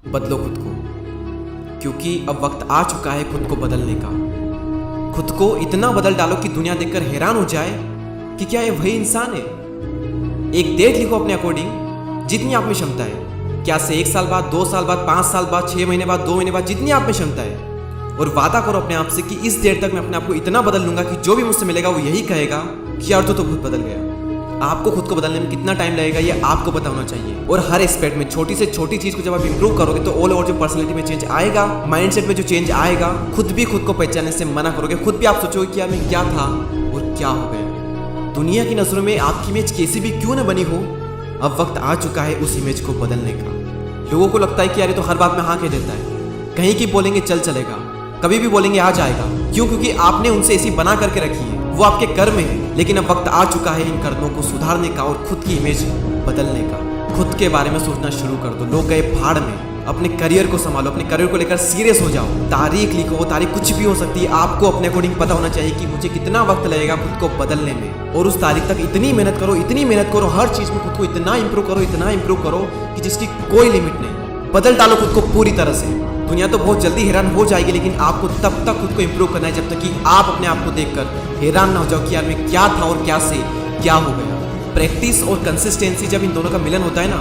बदलो खुद को, क्योंकि अब वक्त आ चुका है खुद को बदलने का। खुद को इतना बदल डालो कि दुनिया देखकर हैरान हो जाए कि क्या ये वही इंसान है। एक डेट लिखो अपने अकॉर्डिंग, जितनी आप में क्षमता है। क्या से 1 साल बाद, 2 साल बाद, 5 साल बाद, 6 महीने बाद, 2 महीने बाद, जितनी आप में क्षमता है। और वादा करो अपने आप से कि इस डेट तक मैं अपने आप को इतना बदल लूंगा कि जो भी मुझसे मिलेगा वो यही कहेगा कि यार तो खुद बदल गया। आपको खुद को बदलने में कितना टाइम लगेगा ये आपको पता होना चाहिए। और हर एस्पेक्ट में छोटी से छोटी चीज को जब आप इंप्रूव करोगे तो ऑल ओवर जो पर्सनैलिटी में चेंज आएगा, माइंडसेट में जो चेंज आएगा, खुद भी खुद को पहचानने से मना करोगे। खुद भी आप सोचोगे कि यार मैं क्या था और क्या हो गया। दुनिया की नजरों में आपकी इमेज कैसी भी क्यों न बनी हो, अब वक्त आ चुका है उस इमेज को बदलने का। लोगों को लगता है कि यार ये तो हर बात में हाँ कह देता है, कहीं की बोलेंगे चल चलेगा, कभी भी बोलेंगे आ जाएगा। क्यों? क्योंकि आपने उनसे ऐसी बना करके रखी है, वो आपके कर्म है। लेकिन अब वक्त आ चुका है इन कर्मों को सुधारने का और खुद की इमेज बदलने का। खुद के बारे में सोचना शुरू कर दो। लोग गए भाड़ में, अपने करियर को संभालो, अपने करियर को लेकर सीरियस हो जाओ। तारीख लिखो, वो तारीख कुछ भी हो सकती है। आपको अपने अकॉर्डिंग पता होना चाहिए कि मुझे कितना वक्त लगेगा खुद को बदलने में, और उस तारीख तक इतनी मेहनत करो, इतनी मेहनत करो, हर चीज में खुद को इतना इंप्रूव करो, इतना इंप्रूव करो कि जिसकी कोई लिमिट नहीं। बदल डालो खुद को पूरी तरह से। दुनिया तो बहुत जल्दी हैरान हो जाएगी, लेकिन आपको तब तक खुद को इंप्रूव करना है जब तक कि आप अपने आप को देखकर हैरान ना हो जाओ कि यार मैं क्या था और क्या से क्या हो गया। प्रैक्टिस और कंसिस्टेंसी जब इन दोनों का मिलन होता है ना,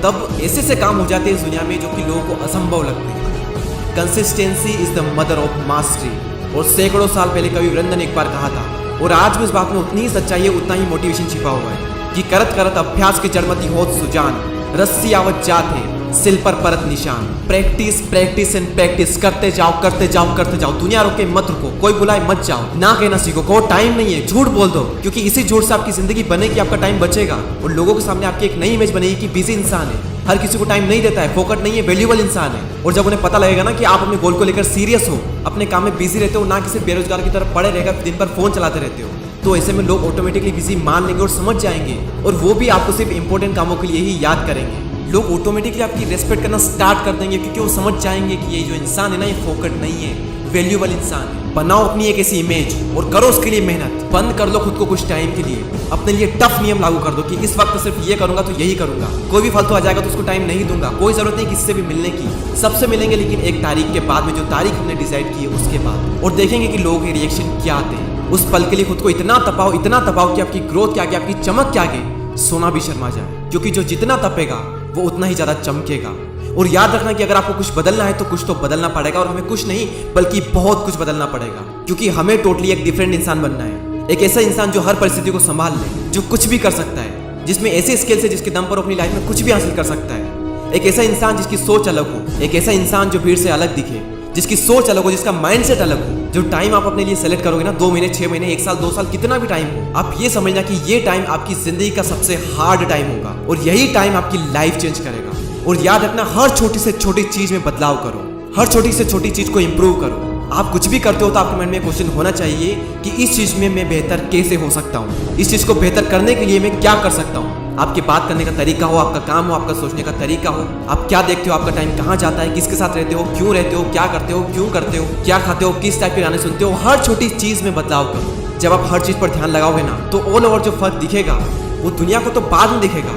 तब ऐसे से काम हो जाते हैं इस दुनिया में जो कि लोगों को असंभव लगते हैं। Consistency is the mother of mastery, और सैकड़ों साल पहले कवि वृंदन ने एक बार कहा था। और आज भी इस बात में उतनी ही सच्चाई है, उतना ही मोटिवेशन छिपा हुआ है कि करत करत अभ्यास के जड़मती होत सुजान, रस्सी आवत जात है सिल पर परत निशान। प्रैक्टिस प्रैक्टिस एंड प्रैक्टिस करते जाओ करते जाओ करते जाओ। दुनिया रोके मत रुको, कोई बुलाए मत जाओ, ना कहना सीखो, कहो टाइम नहीं है, झूठ बोल दो, क्योंकि इसी झूठ से आपकी जिंदगी बनेगी, आपका टाइम बचेगा और लोगों के सामने आपकी एक नई इमेज बनेगी कि बिजी इंसान है, हर किसी को टाइम नहीं देता है, फोकट नहीं है, वैल्यूएबल इंसान है। और जब उन्हें पता लगेगा ना कि आप अपने गोल को लेकर सीरियस हो, अपने काम में बिजी रहते हो, ना किसी बेरोजगार की तरफ पड़े रहेगा, दिन भर फोन चलाते रहते हो, तो ऐसे में लोग ऑटोमेटिकली बिजी मान लेंगे और समझ जाएंगे, और वो भी आपको सिर्फ इंपॉर्टेंट कामों के लिए ही याद करेंगे। लोग ऑटोमेटिकली आपकी रेस्पेक्ट करना स्टार्ट कर देंगे, क्योंकि वो समझ जाएंगे कि ये जो इंसान है ना, ये फोकट नहीं है, वैल्यूएबल इंसान है। बनाओ अपनी एक ऐसी इमेज और करो उसके लिए मेहनत। बंद कर लो खुद को कुछ टाइम के लिए, अपने लिए टफ नियम लागू कर दो कि इस वक्त सिर्फ ये करूंगा तो यही करूंगा। कोई भी फालतू आ जाएगा तो उसको टाइम नहीं दूंगा, कोई जरूरत नहीं किससे भी मिलने की, सबसे मिलेंगे लेकिन एक तारीख के बाद में, जो तारीख हमने डिसाइड की है उसके बाद, और देखेंगे कि लोगों के रिएक्शन क्या आते हैं। उस पल के लिए खुद को इतना तपाओ कि आपकी ग्रोथ के आगे, आपकी चमक के आगे सोना भी शर्मा जाए, क्योंकि जो जितना तपेगा वो उतना ही ज्यादा चमकेगा। और याद रखना कि अगर आपको कुछ बदलना है तो कुछ तो बदलना पड़ेगा, और हमें कुछ नहीं बल्कि बहुत कुछ बदलना पड़ेगा, क्योंकि हमें टोटली एक डिफरेंट इंसान बनना है। एक ऐसा इंसान जो हर परिस्थिति को संभाल ले, जो कुछ भी कर सकता है, जिसमें ऐसे स्किल्स है जिसके दम पर अपनी लाइफ में कुछ भी हासिल कर सकता है। एक ऐसा इंसान जिसकी सोच अलग हो, एक ऐसा इंसान जो भीड़ से अलग दिखे, जिसकी सोच अलग हो, जिसका माइंडसेट अलग हो। जो टाइम आप अपने लिए सेलेक्ट करोगे ना, 2 महीने, 6 महीने, 1 साल, 2 साल, कितना भी टाइम हो, आप ये समझना कि ये टाइम आपकी जिंदगी का सबसे हार्ड टाइम होगा, और यही टाइम आपकी लाइफ चेंज करेगा। और याद रखना, हर छोटी से छोटी चीज में बदलाव करो, हर छोटी से छोटी चीज को इंप्रूव करो। आप कुछ भी करते हो तो आपके मन में क्वेश्चन होना चाहिए कि इस चीज में मैं बेहतर कैसे हो सकता हूँ, इस चीज को बेहतर करने के लिए मैं क्या कर सकता हूँ। आपके बात करने का तरीका हो, आपका काम हो, आपका सोचने का तरीका हो, आप क्या देखते हो, आपका टाइम कहाँ जाता है, किसके साथ रहते हो, क्यों रहते हो, क्या करते हो, क्यों करते हो, क्या खाते हो, किस टाइप के गाने सुनते हो, हर छोटी चीज में बदलाव करो। जब आप हर चीज पर ध्यान लगाओगे ना, तो ऑल ओवर जो फर्क दिखेगा वो दुनिया को तो बाद में दिखेगा,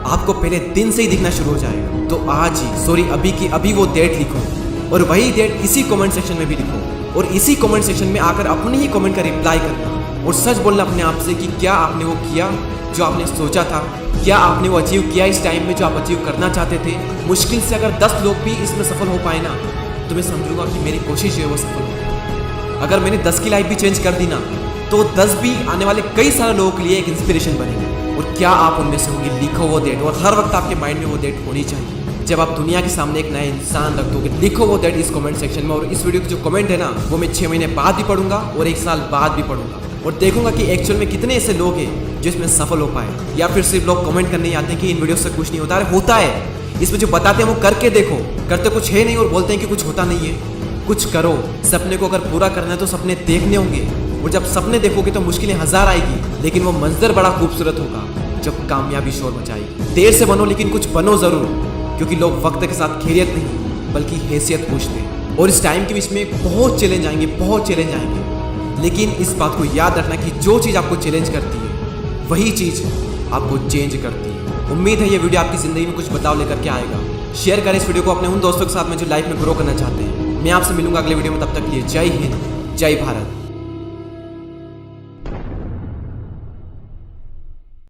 आपको पहले दिन से ही दिखना शुरू हो जाएगा। तो आज ही, अभी की अभी वो डेट लिखो, और वही डेट इसी कमेंट सेक्शन में भी लिखो, और इसी कमेंट सेक्शन में आकर अपनी ही कमेंट का रिप्लाई करना, और सच बोलना अपने आप से कि क्या आपने वो किया जो आपने सोचा था, क्या आपने वो अचीव किया इस टाइम में जो आप अचीव करना चाहते थे। मुश्किल से अगर 10 लोग भी इसमें सफल हो पाए ना, तो मैं समझूंगा कि मेरी कोशिश जो है वो सफल हो गई। अगर मैंने 10 की लाइफ भी चेंज कर दी ना, तो 10 भी आने वाले कई सारे लोगों के लिए एक इंस्पिरेशन बनेगी। और क्या आप उनमें से होंगे? लिखो वो डेट, और हर वक्त आपके माइंड में वो डेट होनी चाहिए। जब आप दुनिया के सामने एक नया इंसान रख दोगे, लिखो वो डेट इस कमेंट सेक्शन में। और इस वीडियो की जो कमेंट है ना, वो मैं 6 महीने बाद भी पढ़ूंगा और 1 साल बाद भी पढ़ूंगा, और देखूंगा कि एक्चुअल में कितने ऐसे लोग हैं जो इसमें सफल हो पाए, या फिर सिर्फ लोग कमेंट करने आते हैं कि इन वीडियो से कुछ नहीं होता। अरे होता है, इसमें जो बताते हैं वो करके देखो, करते कुछ है नहीं और बोलते हैं कि कुछ होता नहीं है। कुछ करो। सपने को अगर पूरा करना है तो सपने देखने होंगे, और जब सपने देखोगे तो मुश्किलें 1000 आएगी, लेकिन वो मंजर बड़ा खूबसूरत होगा जब कामयाबी शोर मचाएगी। देर से बनो लेकिन कुछ बनो जरूर, क्योंकि लोग वक्त के साथ खैरियत नहीं बल्कि हैसियत पूछते हैं। और इस टाइम के बीच में बहुत चैलेंज आएंगे, बहुत चैलेंज आएंगे, लेकिन इस बात को याद रखना कि जो चीज़ आपको चैलेंज करती है वही चीज़ आपको चेंज करती है। उम्मीद है ये वीडियो आपकी ज़िंदगी में कुछ बदलाव लेकर के आएगा। शेयर करें इस वीडियो को अपने उन दोस्तों के साथ में जो लाइफ में ग्रो करना चाहते हैं। मैं आपसे मिलूंगा अगले वीडियो में, तब तक के लिए जय हिंद, जय भारत।